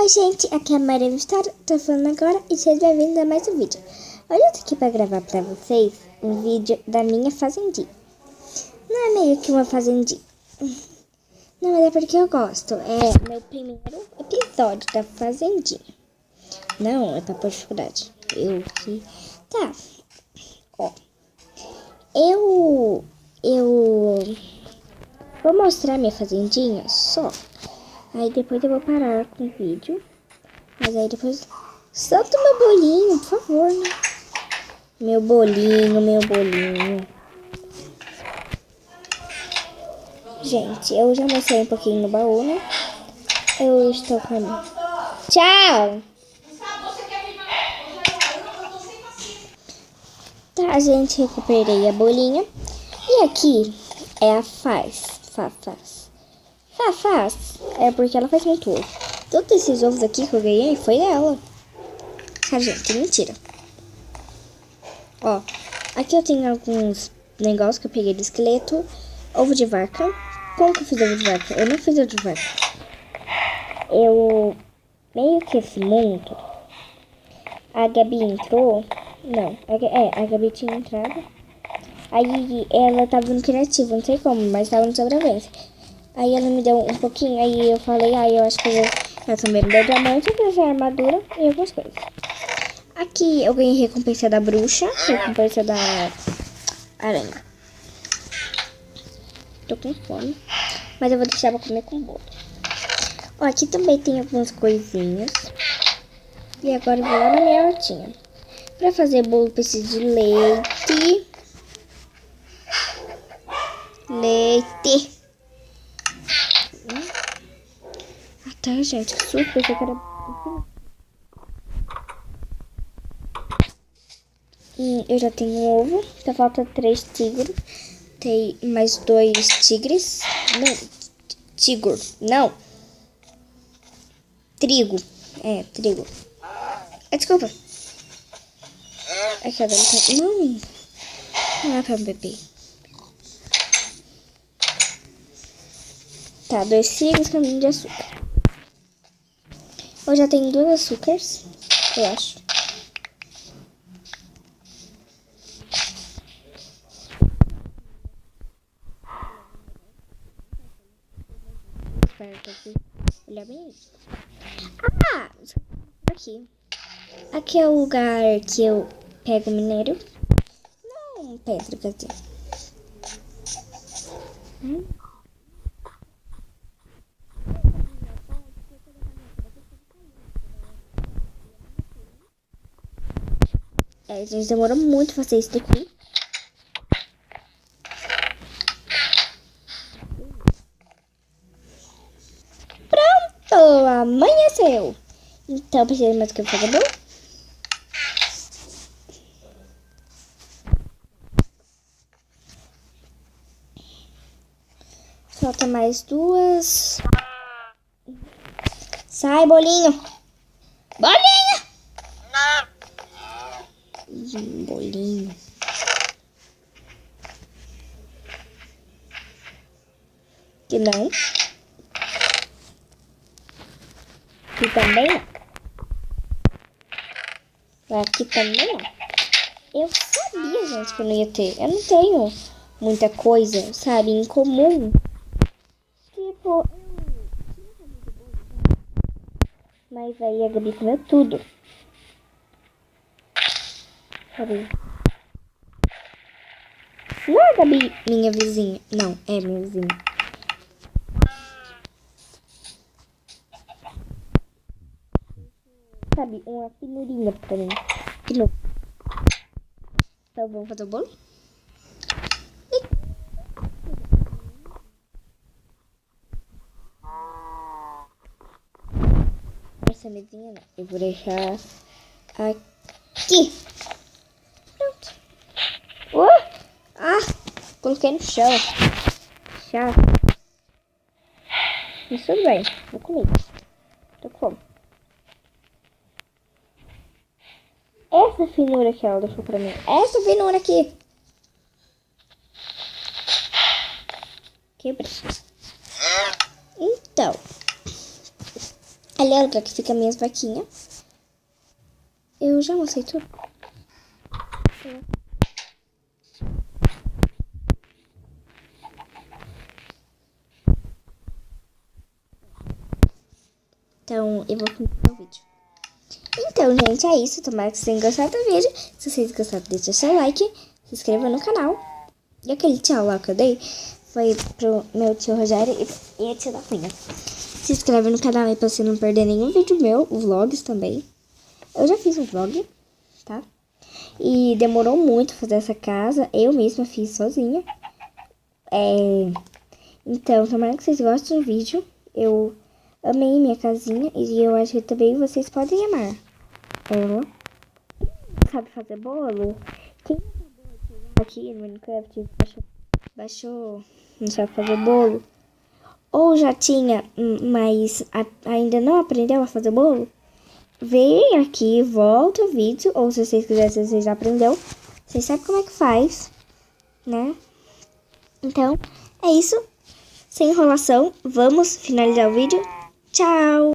Oi, gente, aqui é a Maria Mistura, tô falando agora e sejam bem-vindos a mais um vídeo. Hoje eu tô aqui pra gravar pra vocês um vídeo da minha fazendinha. Não é meio que uma fazendinha, não, mas é porque eu gosto. É meu primeiro episódio da fazendinha. Não, é pra pôr dificuldade. Tá, ó. Eu vou mostrar minha fazendinha só. Aí depois eu vou parar com o vídeo. Mas aí depois... Solta o meu bolinho, por favor, né? Meu bolinho. Gente, eu já mostrei um pouquinho no baú, né? Eu estou com... Tchau! Tá, gente, recuperei a bolinha. E aqui é a Fafaz é porque ela faz muito ovo. Todos esses ovos aqui que eu ganhei foi dela. Ah, gente, mentira. Ó, aqui eu tenho alguns negócios que eu peguei do esqueleto. Ovo de vaca. Como que eu fiz ovo de vaca? Eu não fiz ovo de vaca. Eu meio que esse mundo. A Gabi entrou. Não, a Gabi tinha entrado. Aí ela tava no criativo, não sei como, mas tava no sobrevivência. Aí ela me deu um pouquinho, aí eu falei, eu acho que ela também me deu diamante, eu fiz a armadura e algumas coisas. Aqui eu ganhei recompensa da bruxa, recompensa da aranha. Tô com fome, mas eu vou deixar pra comer com bolo. Ó, aqui também tem algumas coisinhas. E agora eu vou lá na minha hortinha. Pra fazer bolo preciso de leite. Tá, gente, que susto, pensei que era... eu já tenho um ovo, só falta 3 tigres. Tem mais 2 tigres. Não. Trigo. Trigo. Desculpa. Aqui, agora tem... Não é pra beber. Tá, 2 tigres, caminho de açúcar. Eu já tenho 2 açúcares, eu acho. Olha bem isso. Aqui é o lugar que eu pego minério. Não, pedra, quer dizer. A gente demorou muito pra fazer isso daqui. Pronto, amanheceu. Então, precisa mais do que eu fazer bolo? Falta mais 2. Sai, bolinho. Bolinho. Que não. Aqui também não. Aqui também não. Eu sabia, gente, que eu não ia ter. Eu não tenho muita coisa, sabe, em comum. Tipo, mas aí a Gabi comeu tudo. Cadê? Não é a Gabi, minha vizinha. Não, é minha vizinha. Sabe, uma finurinha pra mim. Então vamos fazer o bolo? Essa mesinha não. Eu vou deixar aqui. Pronto. Coloquei no chão. Chato. Mas tudo bem. Vou comer. Tô com fome. Essa finura que ela deixou pra mim. Essa finura aqui. Quebrei. Então. olha pra que fica minhas vaquinhas. Eu já mostrei tudo. Então, eu vou começar o vídeo. Então, gente, é isso. Tomara que vocês tenham gostado do vídeo. Se vocês gostaram, deixa seu like, se inscreva no canal. E aquele tchau lá que eu dei foi pro meu tio Rogério e a tia da Cunha. Se inscreve no canal aí pra você não perder nenhum vídeo meu, vlogs também. Eu já fiz um vlog, tá? E demorou muito fazer essa casa. Eu mesma fiz sozinha. Então, tomara que vocês gostem do vídeo. Eu amei minha casinha e eu acho que também vocês podem amar ela. Sabe fazer bolo? Quem aqui no Minecraft baixou, não sabe fazer bolo? Ou já tinha, mas ainda não aprendeu a fazer bolo? Vem aqui, volta o vídeo. Ou se vocês quiserem, se vocês já aprendeu, vocês sabem como é que faz, né? Então, é isso. Sem enrolação, vamos finalizar o vídeo. Tchau!